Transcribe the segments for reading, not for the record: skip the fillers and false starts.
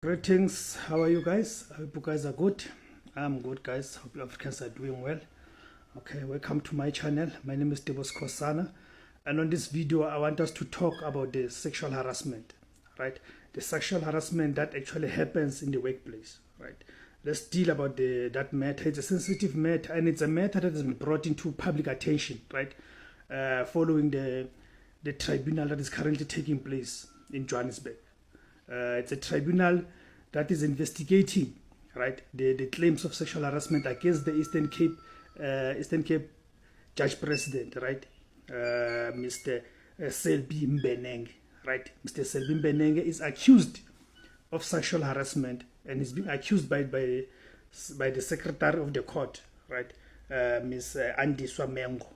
Greetings, how are you guys? I hope you guys are good. I'm good, guys. Hope you Africans are doing well. Okay, welcome to my channel. My name is Debos Kosana, and on this video I want us to talk about the sexual harassment, right? The sexual harassment that actually happens in the workplace, right? Let's deal about that matter. It's a sensitive matter, and it's a matter that has been brought into public attention, right? Following the tribunal that is currently taking place in Johannesburg. It's a tribunal that is investigating, right, the claims of sexual harassment against the Eastern Cape Judge President, right, Mr. Selby Mbenenge, right. Mr. Selby Mbenenge is accused of sexual harassment and is being accused by the Secretary of the Court, right, Miss Andiswa Mengo,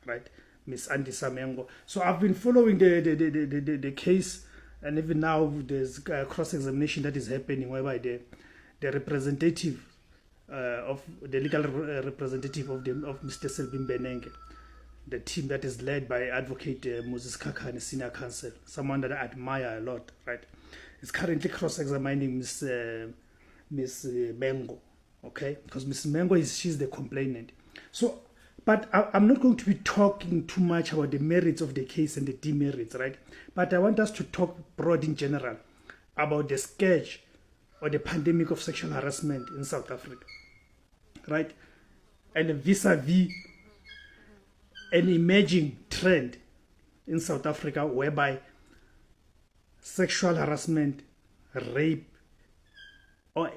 right, Miss Andiswa Mengo. So I've been following the case. And even now, there's cross-examination that is happening, whereby the representative of the legal representative of Mr. Selby Mbenenge, the team that is led by Advocate Moses Kakane, Senior Counsel, someone that I admire a lot, right, is currently cross-examining Miss Mengo, okay, because Miss Mengo she's the complainant. So. But I'm not going to be talking too much about the merits of the case and the demerits, right? But I want us to talk broad in general about the scourge or the pandemic of sexual harassment in South Africa, right? And vis-a-vis an emerging trend in South Africa whereby sexual harassment, rape, or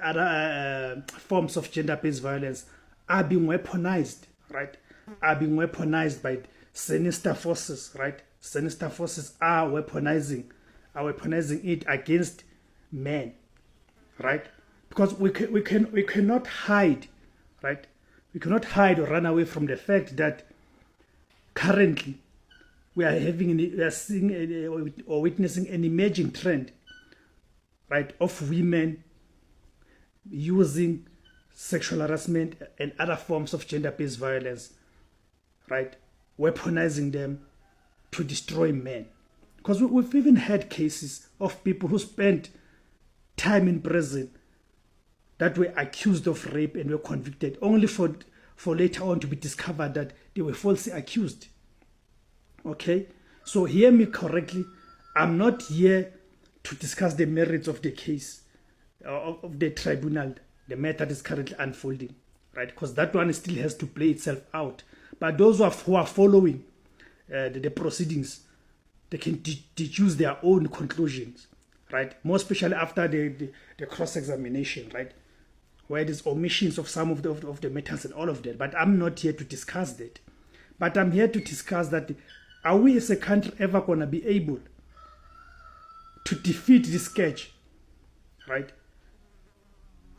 other forms of gender-based violence are being weaponized, right? Are being weaponized by sinister forces, right? Sinister forces are weaponizing it against men, right? Because we cannot hide, right? We cannot hide or run away from the fact that currently we are seeing or witnessing an emerging trend, right, of women using sexual harassment and other forms of gender-based violence, right, weaponizing them to destroy men. Because we've even had cases of people who spent time in prison that were accused of rape and were convicted, only for later on to be discovered that they were falsely accused. Okay? So hear me correctly. I'm not here to discuss the merits of the case, of the tribunal, the matter that is currently unfolding, right? Because that one still has to play itself out. But those who are following the proceedings, they can deduce their own conclusions, right? More especially after the cross-examination, right? Where there's omissions of some of the matters and all of that. But I'm not here to discuss that. But I'm here to discuss that, are we as a country ever going to be able to defeat this scourge, right?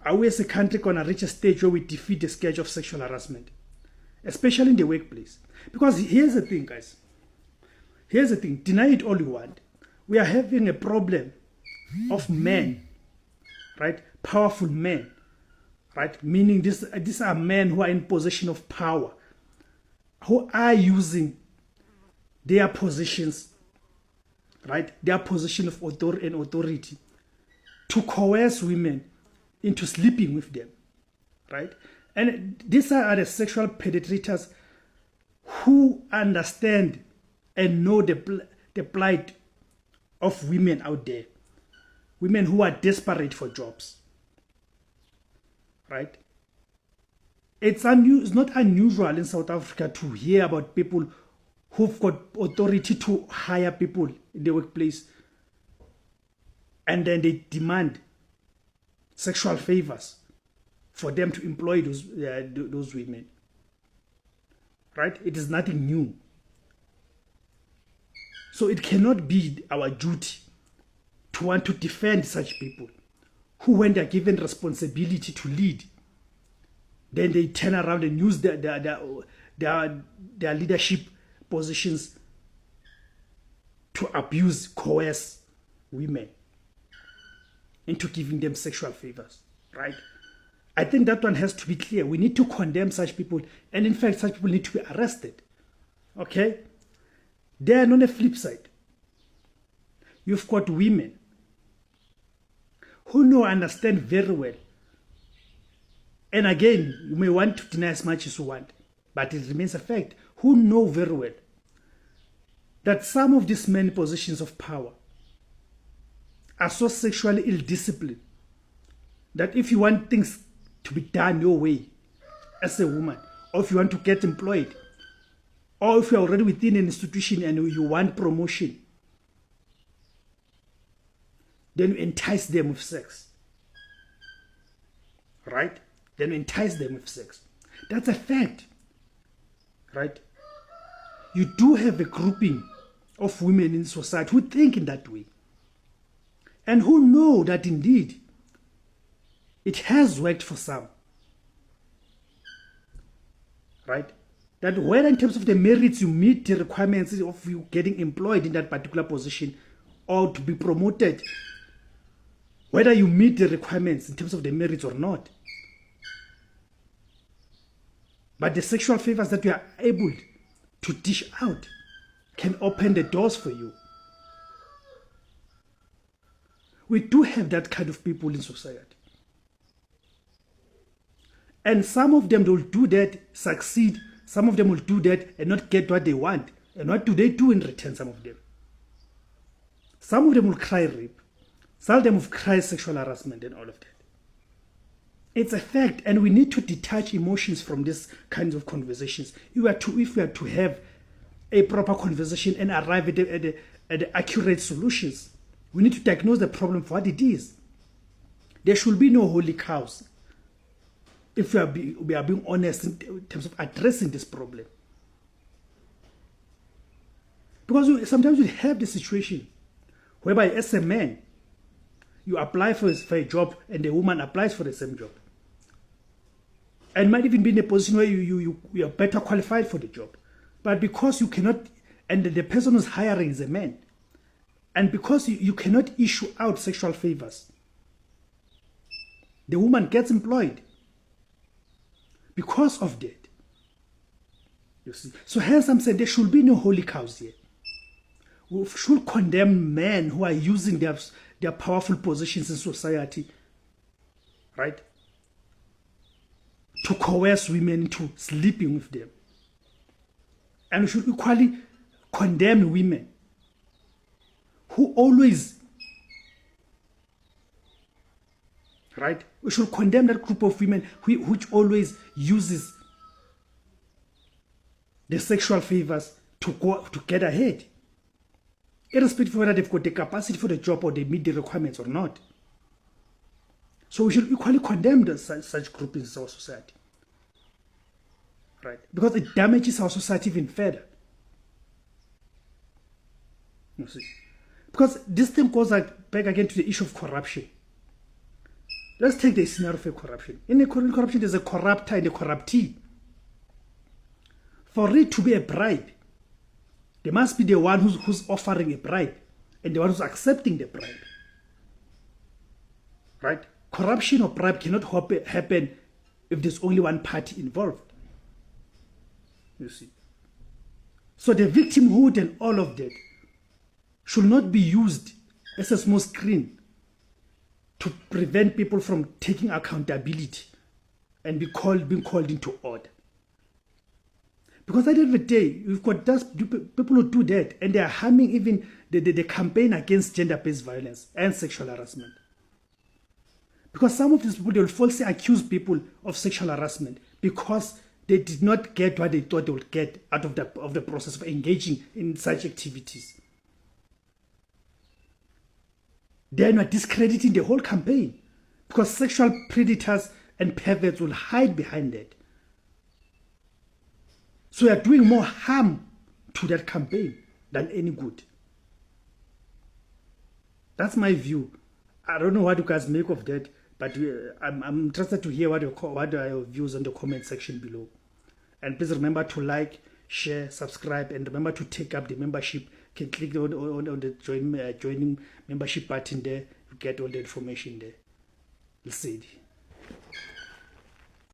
Are we as a country going to reach a stage where we defeat the scourge of sexual harassment, especially in the workplace? Because here's the thing, guys. Here's the thing. Deny it all you want. We are having a problem of men, right? Powerful men, right? Meaning these are men who are in possession of power, who are using their positions, right? Their position of authority to coerce women into sleeping with them, right? And these are the sexual perpetrators who understand and know the plight of women out there, women who are desperate for jobs, right? It's not unusual in South Africa to hear about people who've got authority to hire people in the workplace, and then they demand sexual favors for them to employ those women, right? It is nothing new. So it cannot be our duty to want to defend such people who, when they're given responsibility to lead, then they turn around and use their leadership positions to abuse, coerce women into giving them sexual favors, right? I think that one has to be clear. We need to condemn such people, and in fact, such people need to be arrested, okay? Then on the flip side, you've got women who know, understand very well. And again, you may want to deny as much as you want, but it remains a fact, who know very well that some of these men in positions of power are so sexually ill-disciplined that if you want things to be done your way as a woman, or if you want to get employed, or if you're already within an institution and you want promotion, then you entice them with sex. Right? Then you entice them with sex. That's a fact. Right? You do have a grouping of women in society who think in that way. And who know that indeed it has worked for some. Right? That whether in terms of the merits you meet the requirements of you getting employed in that particular position or to be promoted, whether you meet the requirements in terms of the merits or not. But the sexual favors that you are able to dish out can open the doors for you. We do have that kind of people in society. And some of them will do that, succeed. Some of them will do that and not get what they want. And what do they do in return, some of them? Some of them will cry rape. Some of them will cry sexual harassment and all of that. It's a fact, and we need to detach emotions from these kinds of conversations. If we are to have a proper conversation and arrive at the accurate solutions, we need to diagnose the problem for what it is. There should be no holy cows if we are being honest in terms of addressing this problem. Because sometimes we have the situation whereby as a man, you apply for a job and the woman applies for the same job. And might even be in a position where you are better qualified for the job. But because you cannot, and the person who's hiring is a man, and because you cannot issue out sexual favors, the woman gets employed because of that. You see. So hence I'm saying there should be no holy cows here. We should condemn men who are using their powerful positions in society, right, to coerce women into sleeping with them. And we should equally condemn women who always, right, we should condemn that group of women which always uses the sexual favors to get ahead, irrespective of whether they've got the capacity for the job or they meet the requirements or not. So we should equally condemn such groupings in our society. Right? Because it damages our society even further. You see? Because this thing goes back again to the issue of corruption. Let's take the scenario of corruption. In corruption, there's a corrupter and a corruptee. For it to be a bribe, there must be the one who's offering a bribe and the one who's accepting the bribe. Right? Corruption or bribe cannot happen if there's only one party involved. You see. So the victimhood and all of that should not be used as a small screen to prevent people from taking accountability and being called into order. Because at the end of the day, we've got people who do that and they are harming even the campaign against gender-based violence and sexual harassment. Because some of these people, they will falsely accuse people of sexual harassment because they did not get what they thought they would get out of the process of engaging in such activities. Then we're discrediting the whole campaign because sexual predators and perverts will hide behind that. So we are doing more harm to that campaign than any good. That's my view. I don't know what you guys make of that, but I'm interested to hear what are your views on the comment section below. And please remember to like, share, subscribe, and remember to take up the membership. You can click on the joining membership button there. You get all the information there. Let's see it.